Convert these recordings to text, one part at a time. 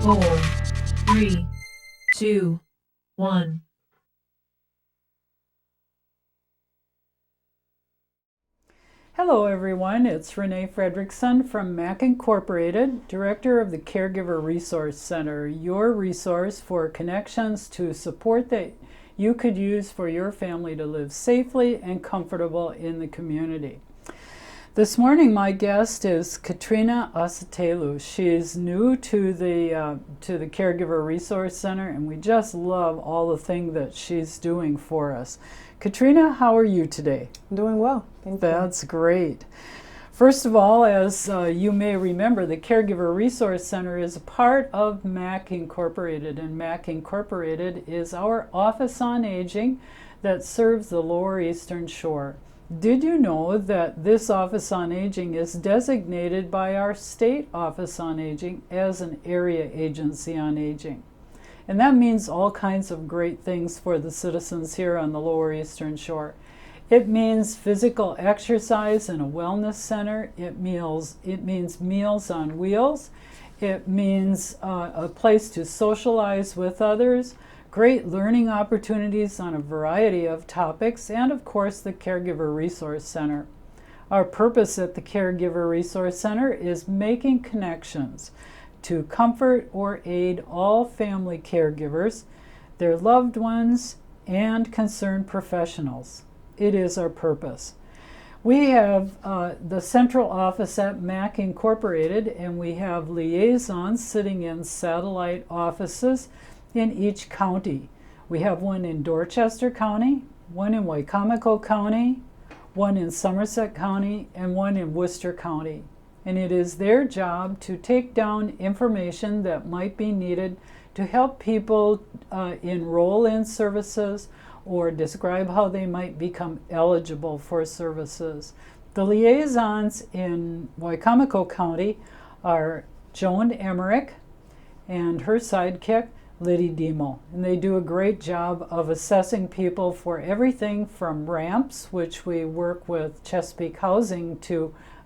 4, 3, 2, 1. Hello everyone, it's Renee Fredrickson from MAC Incorporated, Director of the Caregiver Resource Center, your resource for connections to support that you could use for your family to live safely and comfortable in the community. This morning my guest is Katrina Asatelu. She's new to the Caregiver Resource Center, and we just love all the things that she's doing for us. Katrina, how are you today? Doing well, thank you. That's great. First of all, as you may remember, the Caregiver Resource Center is a part of MAC Incorporated, and MAC Incorporated is our Office on Aging that serves the Lower Eastern Shore. Did you know that this Office on Aging is designated by our State Office on Aging as an Area Agency on Aging? And that means all kinds of great things for the citizens here on the Lower Eastern Shore. It means physical exercise in a wellness center. It means meals on wheels. It means a place to socialize with others, great learning opportunities on a variety of topics, and of course the Caregiver Resource Center. Our purpose at the Caregiver Resource Center is making connections to comfort or aid all family caregivers, their loved ones, and concerned professionals. It is our purpose. We have the central office at MAC Incorporated, and we have liaisons sitting in satellite offices in each county. We have one in Dorchester County, one in Wicomico County, one in Somerset County, and one in Worcester County. And it is their job to take down information that might be needed to help people enroll in services or describe how they might become eligible for services. The liaisons in Wicomico County are Joan Emmerich and her sidekick, Liddy Demo. And they do a great job of assessing people for everything from ramps, which we work with Chesapeake Housing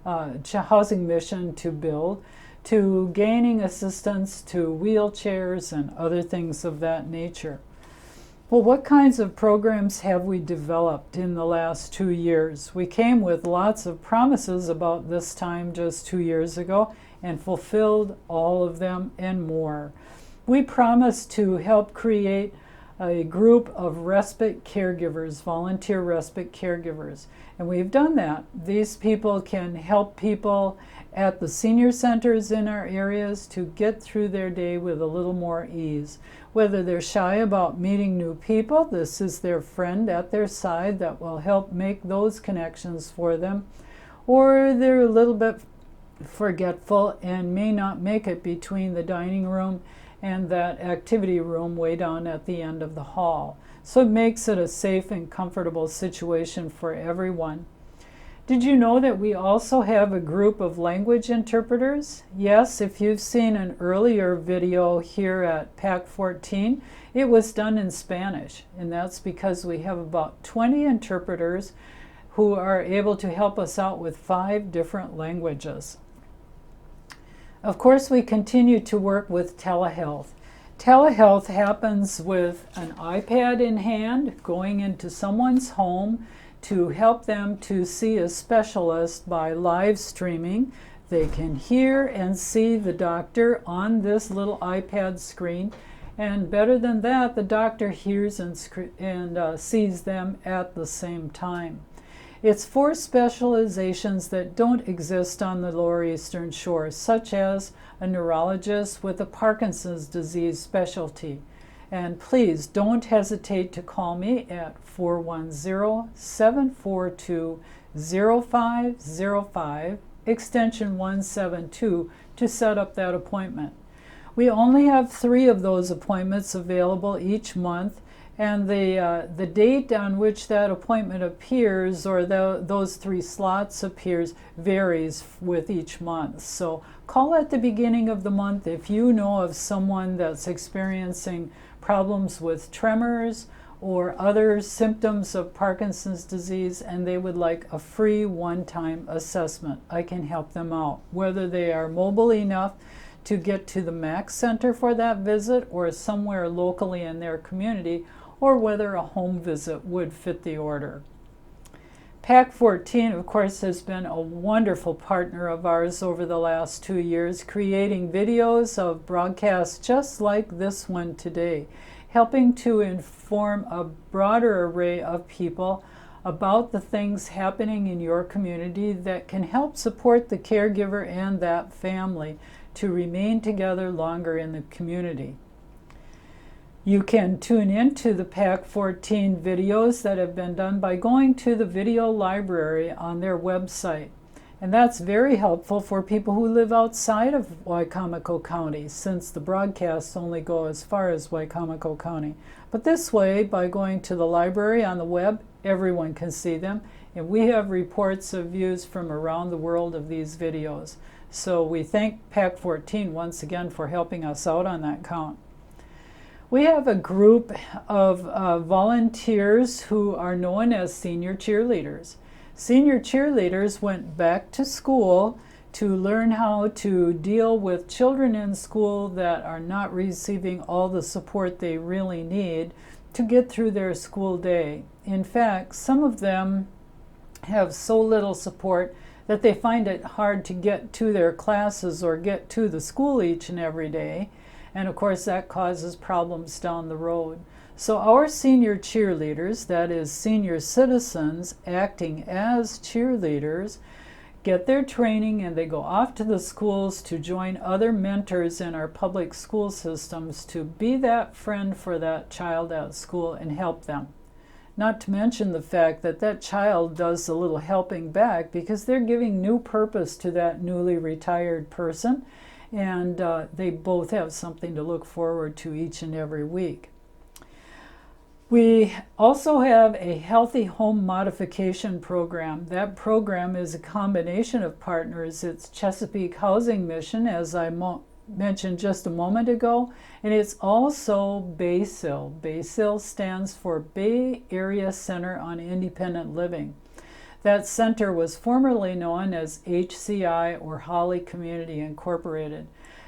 Housing Mission to build, to gaining assistance to wheelchairs and other things of that nature. Well, what kinds of programs have we developed in the last 2 years? We came with lots of promises about this time just 2 years ago and fulfilled all of them and more. We promised to help create a group of respite caregivers, volunteer respite caregivers, and we've done that. These people can help people at the senior centers in our areas to get through their day with a little more ease. Whether they're shy about meeting new people, this is their friend at their side that will help make those connections for them, or they're a little bit forgetful and may not make it between the dining room and that activity room way down at the end of the hall. So it makes it a safe and comfortable situation for everyone. Did you know that we also have a group of language interpreters? Yes, if you've seen an earlier video here at PAC 14, it was done in Spanish, and that's because we have about 20 interpreters who are able to help us out with 5 different languages. Of course, we continue to work with telehealth. Telehealth happens with an iPad in hand, going into someone's home to help them to see a specialist by live streaming. They can hear and see the doctor on this little iPad screen, and better than that, the doctor hears and sees them at the same time. It's for specializations that don't exist on the Lower Eastern Shore, such as a neurologist with a Parkinson's disease specialty. And please don't hesitate to call me at 410-742-0505, extension 172, to set up that appointment. We only have 3 of those appointments available each month, and the date on which that appointment appears, or those 3 slots appears, varies with each month. So call at the beginning of the month if you know of someone that's experiencing problems with tremors or other symptoms of Parkinson's disease, and they would like a free one-time assessment. I can help them out, whether they are mobile enough to get to the MAC center for that visit or somewhere locally in their community, or whether a home visit would fit the order. PAC 14, of course, has been a wonderful partner of ours over the last 2 years, creating videos of broadcasts just like this one today, helping to inform a broader array of people about the things happening in your community that can help support the caregiver and that family to remain together longer in the community. You can tune into the PAC 14 videos that have been done by going to the video library on their website. And that's very helpful for people who live outside of Wicomico County, since the broadcasts only go as far as Wicomico County. But this way, by going to the library on the web, everyone can see them. And we have reports of views from around the world of these videos. So we thank PAC 14 once again for helping us out on that count. We have a group of volunteers who are known as senior cheerleaders. Senior cheerleaders went back to school to learn how to deal with children in school that are not receiving all the support they really need to get through their school day. In fact, some of them have so little support that they find it hard to get to their classes or get to the school each and every day. And of course, that causes problems down the road. So our senior cheerleaders, that is senior citizens acting as cheerleaders, get their training and they go off to the schools to join other mentors in our public school systems to be that friend for that child at school and help them. Not to mention the fact that that child does a little helping back because they're giving new purpose to that newly retired person, and they both have something to look forward to each and every week. We also have a healthy home modification program. That program is a combination of partners. It's Chesapeake Housing Mission, as I mentioned just a moment ago, and it's also BASIL. BASIL stands for Bay Area Center on Independent Living. That center was formerly known as HCI, or Holly Community Incorporated.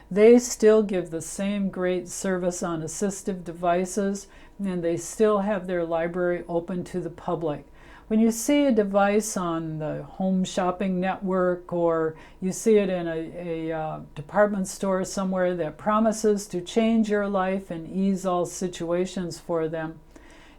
They still give the same great service on assistive devices, and they still have their library open to the public. When you see a device on the Home Shopping Network, or you see it in a department store somewhere that promises to change your life and ease all situations for them,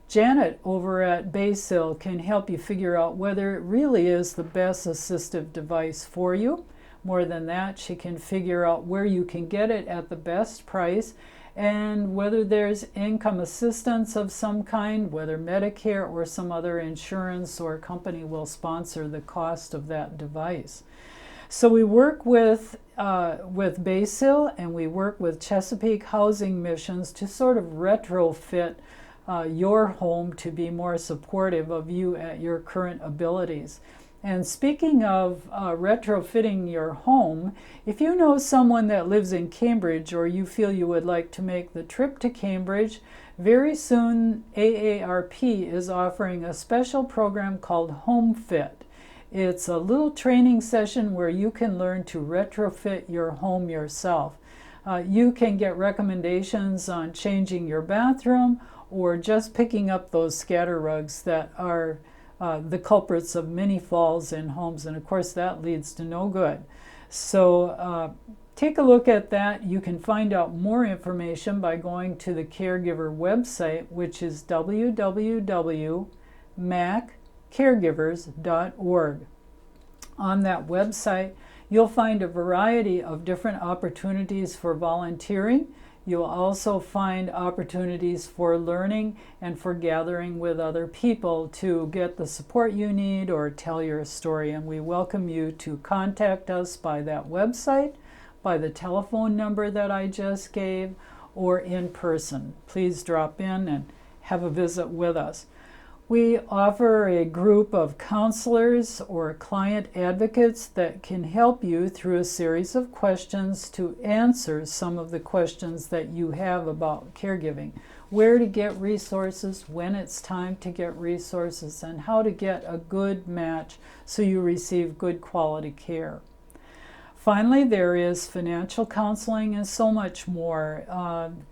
Janet over at BASIL can help you figure out whether it really is the best assistive device for you. More than that, she can figure out where you can get it at the best price and whether there's income assistance of some kind, whether Medicare or some other insurance or company will sponsor the cost of that device. So we work with BASIL, and we work with Chesapeake Housing Missions to sort of retrofit your home to be more supportive of you at your current abilities. And speaking of retrofitting your home, if you know someone that lives in Cambridge, or you feel you would like to make the trip to Cambridge, very soon AARP is offering a special program called Home Fit. It's a little training session where you can learn to retrofit your home yourself. You can get recommendations on changing your bathroom, or just picking up those scatter rugs that are the culprits of many falls in homes, and of course that leads to no good. So take a look at that. You can find out more information by going to the caregiver website, which is www.maccaregivers.org. On that website, you'll find a variety of different opportunities for volunteering. You'll also find opportunities for learning and for gathering with other people to get the support you need or tell your story. And we welcome you to contact us by that website, by the telephone number that I just gave, or in person. Please drop in and have a visit with us. We offer a group of counselors or client advocates that can help you through a series of questions to answer some of the questions that you have about caregiving. Where to get resources, when it's time to get resources, and how to get a good match so you receive good quality care. Finally, there is financial counseling and so much more.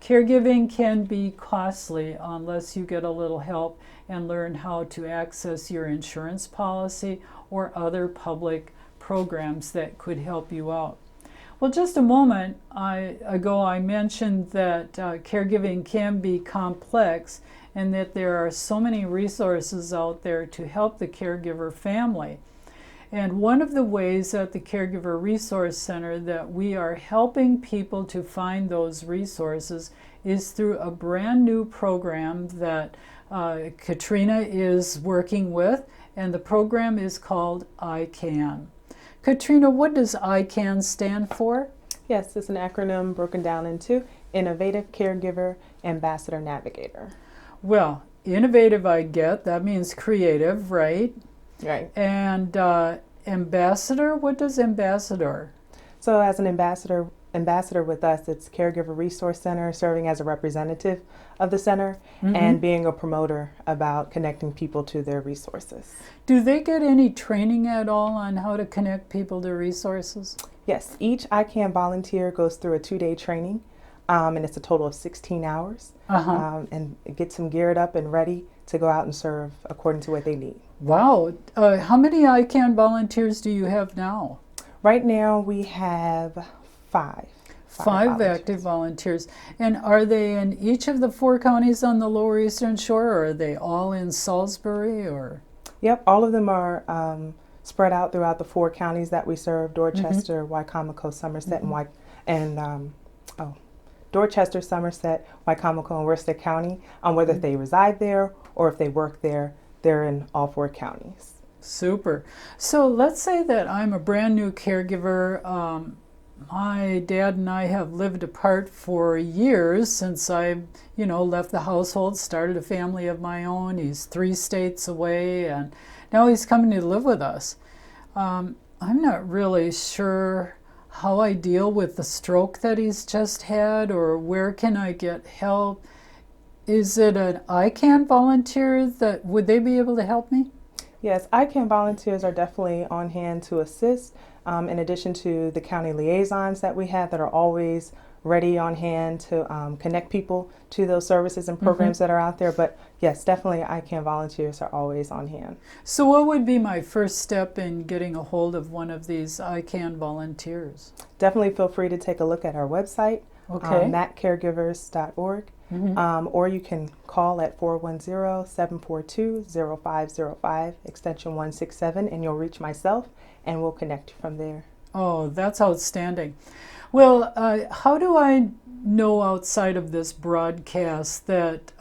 Caregiving can be costly unless you get a little help and learn how to access your insurance policy or other public programs that could help you out. Well, just a moment ago I mentioned that caregiving can be complex and that there are so many resources out there to help the caregiver family. And one of the ways at the Caregiver Resource Center that we are helping people to find those resources is through a brand new program that Katrina is working with, and the program is called Ican. Katrina, what does Ican stand for? Yes, it's an acronym broken down into Innovative Caregiver Ambassador Navigator. Well, innovative I get, that means creative, right? Right. And ambassador, what does ambassador? So as an ambassador with us, it's Caregiver Resource Center, serving as a representative of the center and being a promoter about connecting people to their resources. Do they get any training at all on how to connect people to resources? Yes, each ICANN volunteer goes through a 2-day training, and it's a total of 16 hours, and it gets them geared up and ready to go out and serve according to what they need. Wow. How many ICANN volunteers do you have now? Right now we have five. Five active volunteers. And are they in each of the 4 counties on the Lower Eastern Shore, or are they all in Salisbury? Or? Yep, all of them are spread out throughout the 4 counties that we serve: Dorchester, Wycomico, Somerset, Dorchester, Somerset, Wycomico, and Worcester County. Whether they reside there or if they work there, they're in all 4 counties. Super. So let's say that I'm a brand new caregiver. My dad and I have lived apart for years since I, left the household, started a family of my own. He's 3 states away, and now he's coming to live with us. I'm not really sure how I deal with the stroke that he's just had, or where can I get help. Is it an ICANN volunteer that would they be able to help me? Yes, ICANN volunteers are definitely on hand to assist, in addition to the county liaisons that we have that are always ready on hand to connect people to those services and programs that are out there. But yes, definitely ICANN volunteers are always on hand. So what would be my first step in getting a hold of one of these ICANN volunteers? Definitely feel free to take a look at our website, maccaregivers.org. Or you can call at 410-742-0505, extension 167, and you'll reach myself, and we'll connect you from there. Oh, that's outstanding. Well, how do I know outside of this broadcast that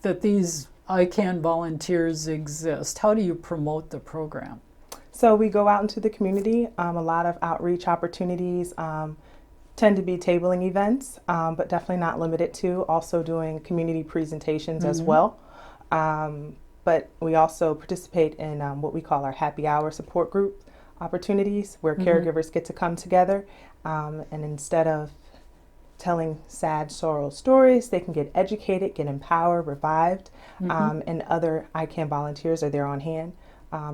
that these ICANN volunteers exist? How do you promote the program? So we go out into the community, a lot of outreach opportunities. Tend to be tabling events, but definitely not limited to. Also doing community presentations as well. But we also participate in what we call our happy hour support group opportunities, where caregivers get to come together, and instead of telling sad, sorrow stories, they can get educated, get empowered, revived, and other ICANN volunteers are there on hand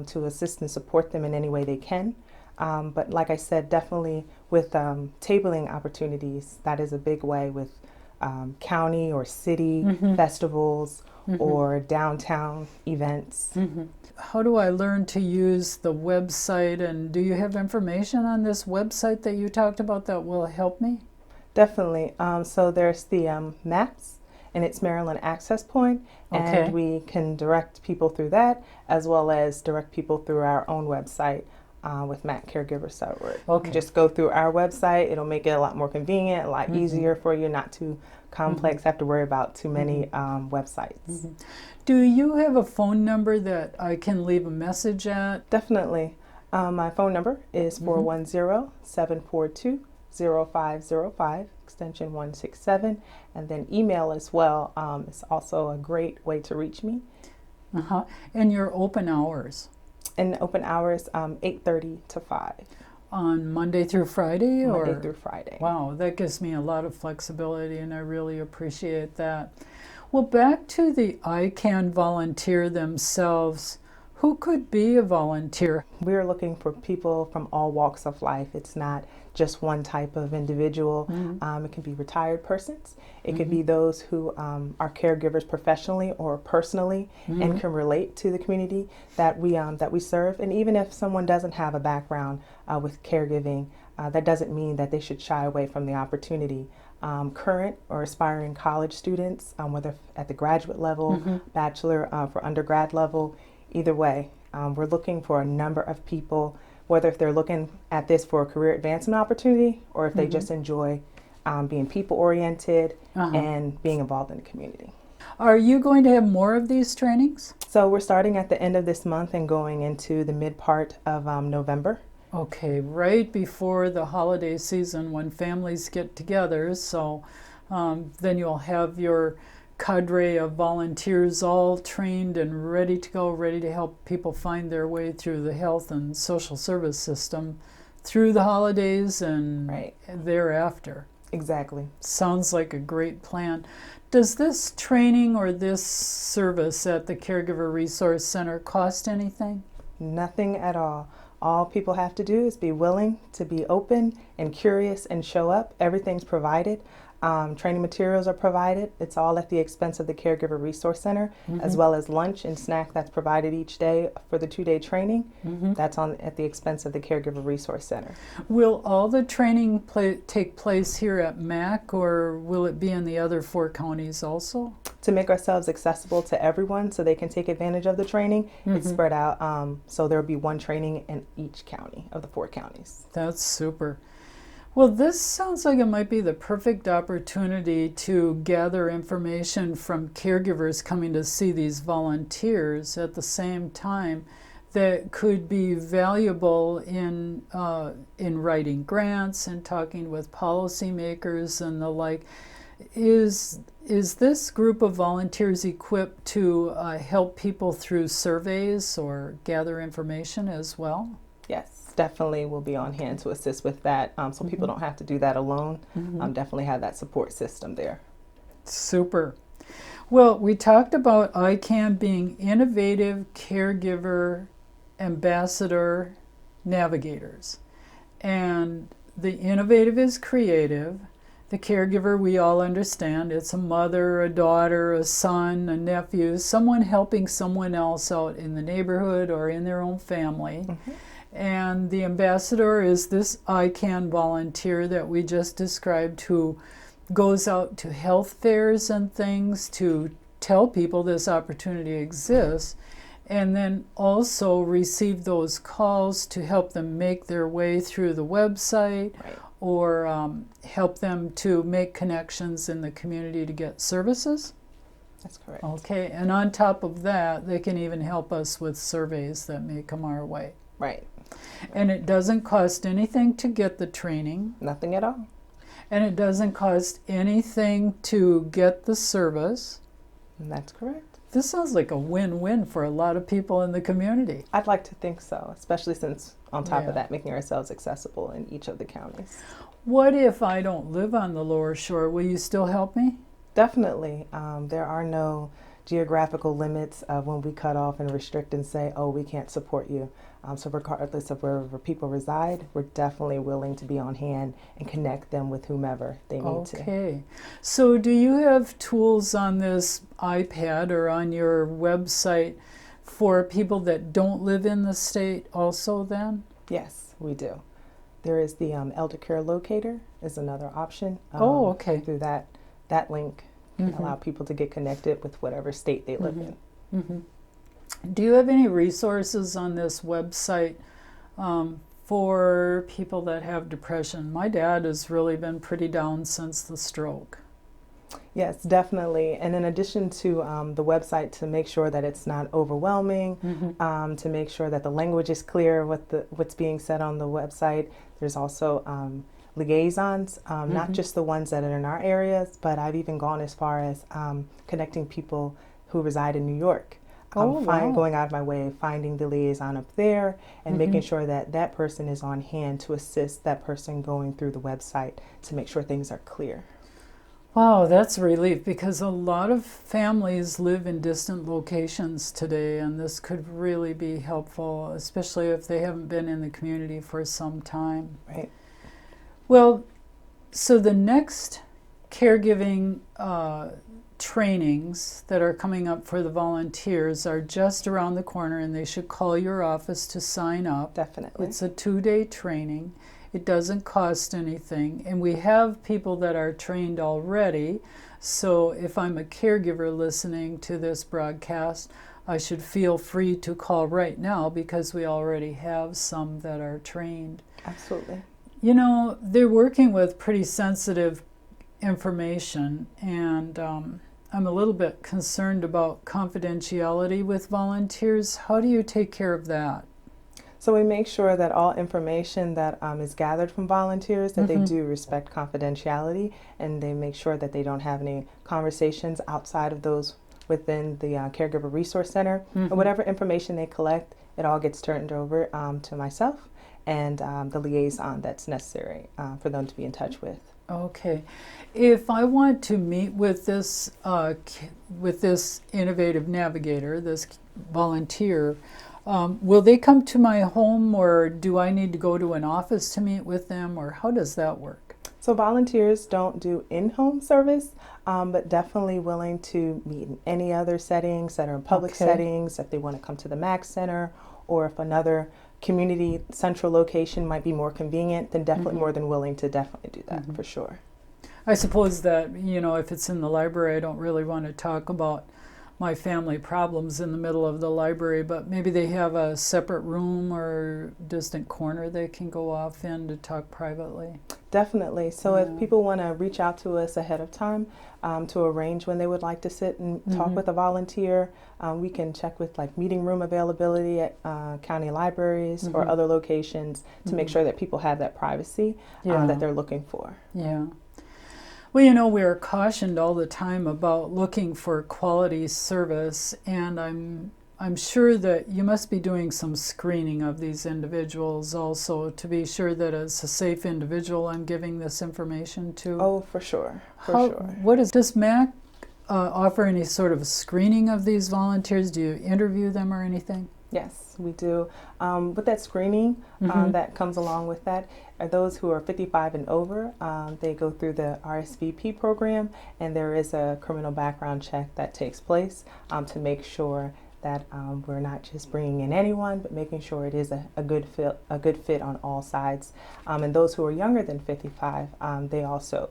to assist and support them in any way they can. But like I said, definitely with tabling opportunities, that is a big way with county or city festivals or downtown events. How do I learn to use the website, and do you have information on this website that you talked about that will help me? Definitely. So there's the maps, and it's Maryland Access Point, and we can direct people through that, as well as direct people through our own website. With maccaregivers.org. Just go through our website. It'll make it a lot more convenient, a lot easier for you, not too complex, have to worry about too many websites. Do you have a phone number that I can leave a message at? Definitely. My phone number is 410-742-0505, extension 167, and then email as well. It's also a great way to reach me. And your open hours? And open hours 8:30 to 5. On Monday through Friday? Monday through Friday. Wow, that gives me a lot of flexibility, and I really appreciate that. Well, back to the ICANN volunteer themselves. Who could be a volunteer? We're looking for people from all walks of life. It's not just one type of individual. It can be retired persons. It could be those who are caregivers professionally or personally and can relate to the community that we serve. And even if someone doesn't have a background with caregiving, that doesn't mean that they should shy away from the opportunity. Current or aspiring college students, whether at the graduate level, bachelor, for undergrad level, either way, we're looking for a number of people, whether if they're looking at this for a career advancement opportunity or if they just enjoy being people-oriented and being involved in the community. Are you going to have more of these trainings? So we're starting at the end of this month and going into the mid part of November. Okay, right before the holiday season when families get together. So then you'll have your cadre of volunteers all trained and ready to go, ready to help people find their way through the health and social service system through the holidays and thereafter. Exactly. Sounds like a great plan. Does this training or this service at the Caregiver Resource Center cost anything? Nothing at all. All people have to do is be willing to be open and curious and show up. Everything's provided. Training materials are provided. It's all at the expense of the Caregiver Resource Center, as well as lunch and snack that's provided each day for the 2-day training. That's at the expense of the Caregiver Resource Center. Will all the training take place here at MAC, or will it be in the other 4 counties also? To make ourselves accessible to everyone so they can take advantage of the training, it's spread out. So there will be one training in each county of the 4 counties. That's super. Well, this sounds like it might be the perfect opportunity to gather information from caregivers coming to see these volunteers at the same time that could be valuable in writing grants and talking with policymakers and the like. Is this group of volunteers equipped to help people through surveys or gather information as well? Yes. Definitely will be on hand to assist with that, so people don't have to do that alone. Definitely have that support system there. Super. Well, we talked about Ican being innovative caregiver ambassador navigators. And the innovative is creative. The caregiver, we all understand, it's a mother, a daughter, a son, a nephew, someone helping someone else out in the neighborhood or in their own family. And the ambassador is this Ican volunteer that we just described who goes out to health fairs and things to tell people this opportunity exists, and then also receive those calls to help them make their way through the website or help them to make connections in the community to get services. That's correct. Okay, and on top of that, they can even help us with surveys that may come our way. Right. And it doesn't cost anything to get the training. Nothing at all. And it doesn't cost anything to get the service. That's correct. This sounds like a win-win for a lot of people in the community. I'd like to think so, especially since on top of that, making ourselves accessible in each of the counties. What if I don't live on the Lower Shore? Will you still help me? Definitely. There are no geographical limits when we cut off and restrict and say, oh, we can't support you. So regardless of wherever people reside, we're definitely willing to be on hand and connect them with whomever they need to. Okay. So do you have tools on this iPad or on your website for people that don't live in the state also then? Yes, we do. There is the Elder Care Locator is another option. Okay. Through that link can allow people to get connected with whatever state they live in. Do you have any resources on this website for people that have depression? My dad has really been pretty down since the stroke. Yes, definitely. And in addition to the website, to make sure that it's not overwhelming, to make sure that the language is clear, what's being said on the website, there's also liaisons, not just the ones that are in our areas, but I've even gone as far as connecting people who reside in New York. Going out of my way, finding the liaison up there and making sure that that person is on hand to assist that person going through the website to make sure things are clear. Wow, that's a relief because a lot of families live in distant locations today, and this could really be helpful, especially if they haven't been in the community for some time. Right. Well, so the next caregiving trainings that are coming up for the volunteers are just around the corner, and they should call your office to sign up. Definitely. It's a 2-day training. It doesn't cost anything, and we have people that are trained already. So if I'm a caregiver listening to this broadcast, I should feel free to call right now because we already have some that are trained. Absolutely. You know, they're working with pretty sensitive information, and I'm a little bit concerned about confidentiality with volunteers. How do you take care of that? So we make sure that all information that is gathered from volunteers, that they do respect confidentiality, and they make sure that they don't have any conversations outside of those within the Caregiver Resource Center. And whatever information they collect, it all gets turned over to myself and the liaison that's necessary for them to be in touch with. Okay. If I want to meet with this innovative navigator, this volunteer, will they come to my home, or do I need to go to an office to meet with them, or how does that work? So volunteers don't do in-home service, but definitely willing to meet in any other settings that are public settings, if they want to come to the MAC Center, or if another community central location might be more convenient, then definitely more than willing to definitely do that for sure. I suppose that, you know, if it's in the library, I don't really want to talk about my family problems in the middle of the library, but maybe they have a separate room or distant corner they can go off in to talk privately. Definitely. So if people want to reach out to us ahead of time to arrange when they would like to sit and talk with a volunteer, we can check with like meeting room availability at county libraries or other locations to make sure that people have that privacy that they're looking for. Yeah. Well, you know, we're cautioned all the time about looking for quality service, and I'm sure that you must be doing some screening of these individuals also to be sure that it's a safe individual I'm giving this information to. Oh, for sure. For sure. Does MAC offer any sort of screening of these volunteers? Do you interview them or anything? Yes, we do. With that screening that comes along with that are those who are 55 and over. They go through the RSVP program, and there is a criminal background check that takes place to make sure that we're not just bringing in anyone, but making sure it is a good fit on all sides. And those who are younger than 55, they also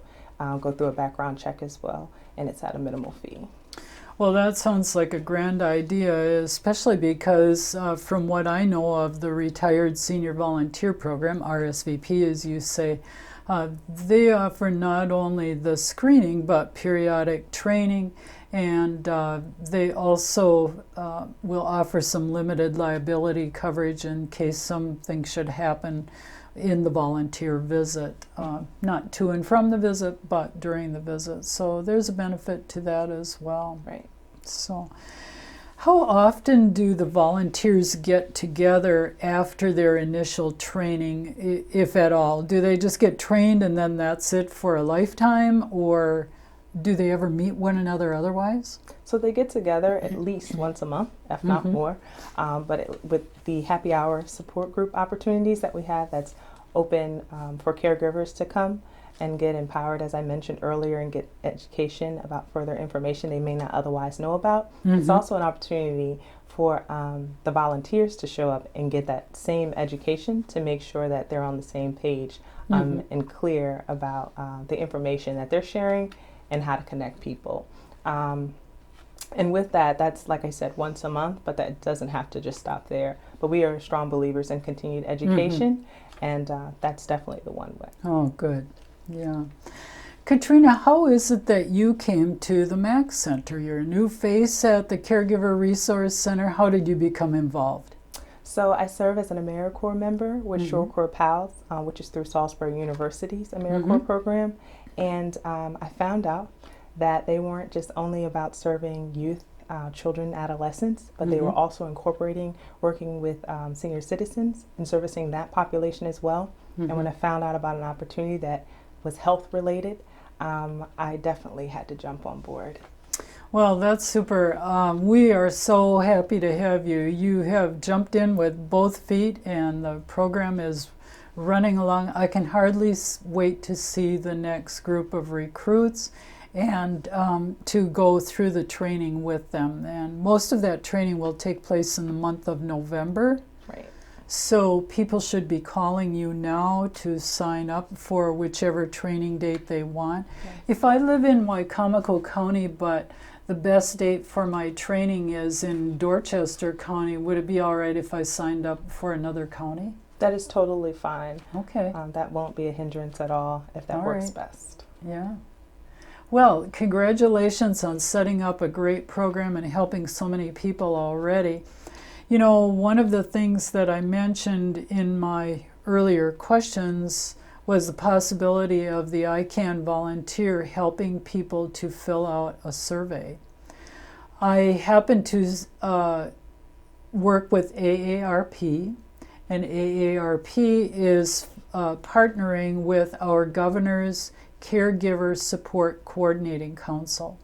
go through a background check as well, and it's at a minimal fee. Well, that sounds like a grand idea, especially because from what I know of the Retired Senior Volunteer Program, RSVP as you say, they offer not only the screening but periodic training, and they also will offer some limited liability coverage in case something should happen in the volunteer visit, not to and from the visit, but during the visit. So there's a benefit to that as well. Right. So how often do the volunteers get together after their initial training, if at all? Do they just get trained and then that's it for a lifetime, or do they ever meet one another otherwise? So they get together at least once a month, if not more. But with the happy hour support group opportunities that we have, that's open for caregivers to come and get empowered, as I mentioned earlier, and get education about further information they may not otherwise know about. It's also an opportunity for the volunteers to show up and get that same education to make sure that they're on the same page and clear about the information that they're sharing and how to connect people. And with that, that's, like I said, once a month, but that doesn't have to just stop there. But we are strong believers in continued education, and that's definitely the one way. Oh, good. Yeah. Katrina, how is it that you came to the MAC Center? You're a new face at the Caregiver Resource Center. How did you become involved? So I serve as an AmeriCorps member with ShoreCorps PALS, which is through Salisbury University's AmeriCorps program. And I found out that they weren't just only about serving youth, children, adolescents, but they were also incorporating working with senior citizens and servicing that population as well. And when I found out about an opportunity that was health related, I definitely had to jump on board. Well, that's super. We are so happy to have you. You have jumped in with both feet, and the program is running along. I can hardly wait to see the next group of recruits and to go through the training with them. And most of that training will take place in the month of November. Right. So people should be calling you now to sign up for whichever training date they want. Yes. If I live in Wycomico County, but the best date for my training is in Dorchester County, would it be all right if I signed up for another county? That is totally fine. Okay. That won't be a hindrance at all if that All works right. best. Yeah. Well, congratulations on setting up a great program and helping so many people already. You know, one of the things that I mentioned in my earlier questions was the possibility of the Ican volunteer helping people to fill out a survey. I happen to work with AARP, and AARP is partnering with our Governor's Caregiver Support Coordinating Council.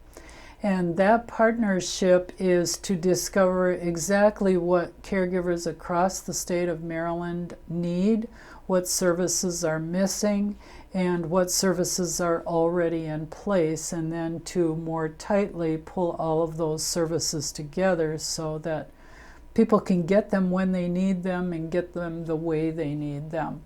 And that partnership is to discover exactly what caregivers across the state of Maryland need, what services are missing, and what services are already in place, and then to more tightly pull all of those services together so that people can get them when they need them and get them the way they need them.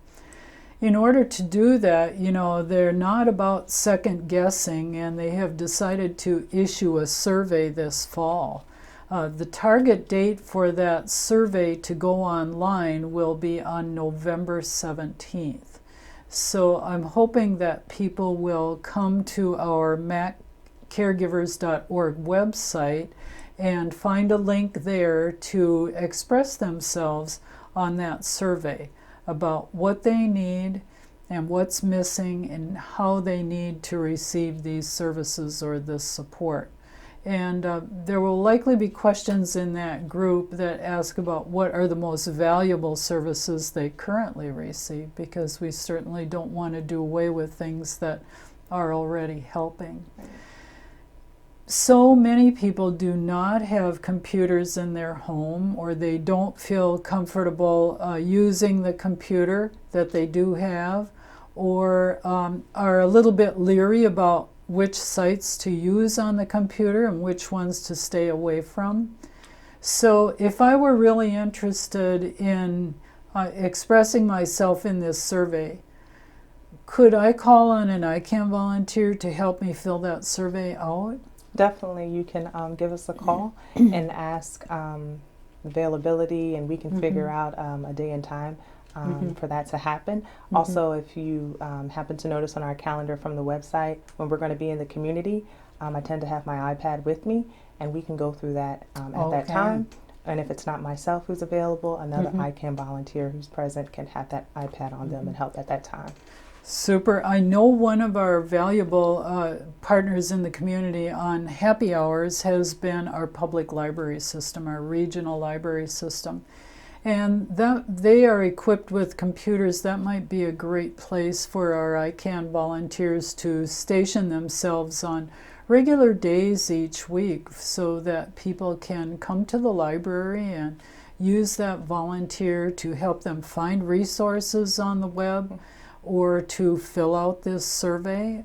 In order to do that, you know, they're not about second guessing, and they have decided to issue a survey this fall. The target date for that survey to go online will be on November 17th. So I'm hoping that people will come to our maccaregivers.org website and find a link there to express themselves on that survey about what they need and what's missing and how they need to receive these services or this support. And there will likely be questions in that group that ask about what are the most valuable services they currently receive, because we certainly don't want to do away with things that are already helping. So many people do not have computers in their home, or they don't feel comfortable using the computer that they do have, or are a little bit leery about which sites to use on the computer and which ones to stay away from. So if I were really interested in expressing myself in this survey, could I call on an Ican volunteer to help me fill that survey out? Definitely, you can give us a call and ask availability, and we can figure out a day and time for that to happen. Also, if you happen to notice on our calendar from the website, when we're going to be in the community, I tend to have my iPad with me, and we can go through that at that time. And if it's not myself who's available, another Ican volunteer who's present can have that iPad on them and help at that time. Super. I know one of our valuable partners in the community on happy hours has been our public library system, our regional library system. And they are equipped with computers. That might be a great place for our Ican volunteers to station themselves on regular days each week so that people can come to the library and use that volunteer to help them find resources on the web or to fill out this survey.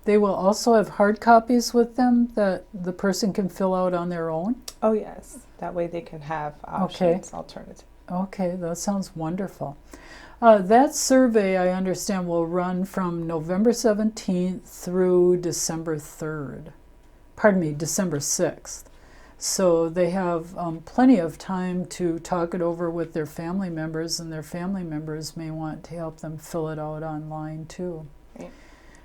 They will also have hard copies with them that the person can fill out on their own. Oh yes, that way they can have options, alternative. Okay, that sounds wonderful. That survey, I understand, will run from November 17th through December 3rd. Pardon me, December 6th. So they have plenty of time to talk it over with their family members, and their family members may want to help them fill it out online too. Right.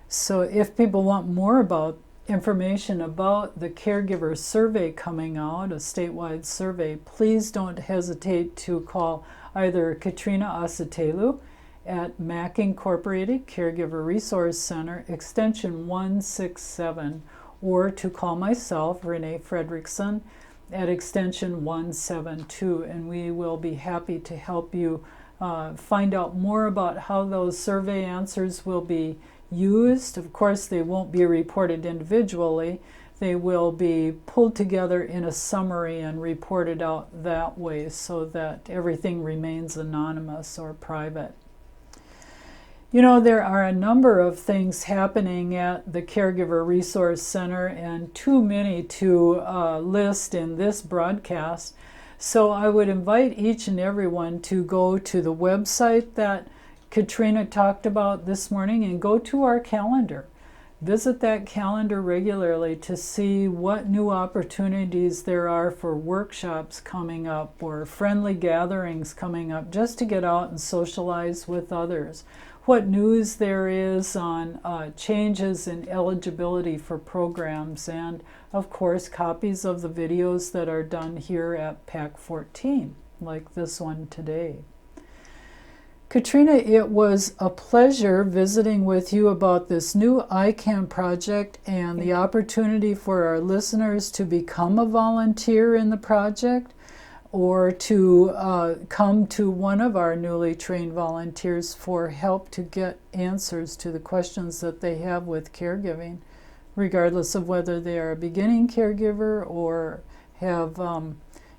So if people want more about information about the caregiver survey coming out, a statewide survey, please don't hesitate to call either Katrina Asatelu at MAC Incorporated Caregiver Resource Center, extension 167, or to call myself, Renee Fredrickson, at extension 172, and we will be happy to help you find out more about how those survey answers will be used. Of course, they won't be reported individually. They will be pulled together in a summary and reported out that way so that everything remains anonymous or private. You know, there are a number of things happening at the Caregiver Resource Center, and too many to list in this broadcast. So I would invite each and everyone to go to the website that Katrina talked about this morning and go to our calendar. Visit that calendar regularly to see what new opportunities there are for workshops coming up or friendly gatherings coming up, just to get out and socialize with others. What news there is on changes in eligibility for programs, and of course copies of the videos that are done here at PAC 14, like this one today. Katrina, it was a pleasure visiting with you about this new Ican project and the opportunity for our listeners to become a volunteer in the project, or to come to one of our newly trained volunteers for help to get answers to the questions that they have with caregiving, regardless of whether they are a beginning caregiver or have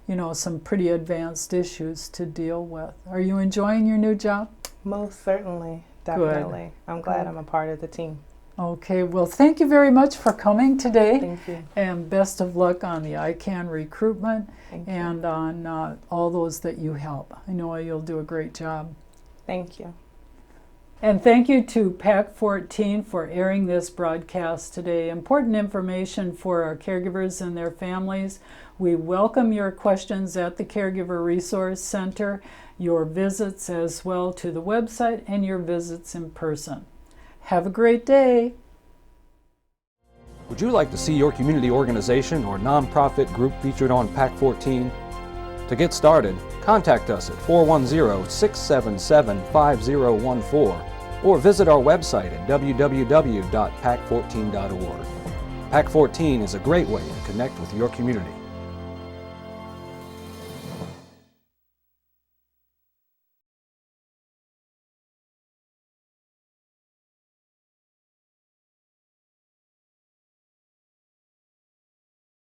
you know, some pretty advanced issues to deal with. Are you enjoying your new job? Most certainly, definitely. Good. I'm glad I'm a part of the team. Okay, well, thank you very much for coming today. Thank you. And best of luck on the Ican recruitment Thank you. and on all those that you help. I know you'll do a great job. Thank you. And thank you to PAC 14 for airing this broadcast today. Important information for our caregivers and their families. We welcome your questions at the Caregiver Resource Center, your visits as well to the website, and your visits in person. Have a great day. Would you like to see your community organization or nonprofit group featured on PAC 14? To get started, contact us at 410-677-5014 or visit our website at www.pac14.org. PAC 14 is a great way to connect with your community.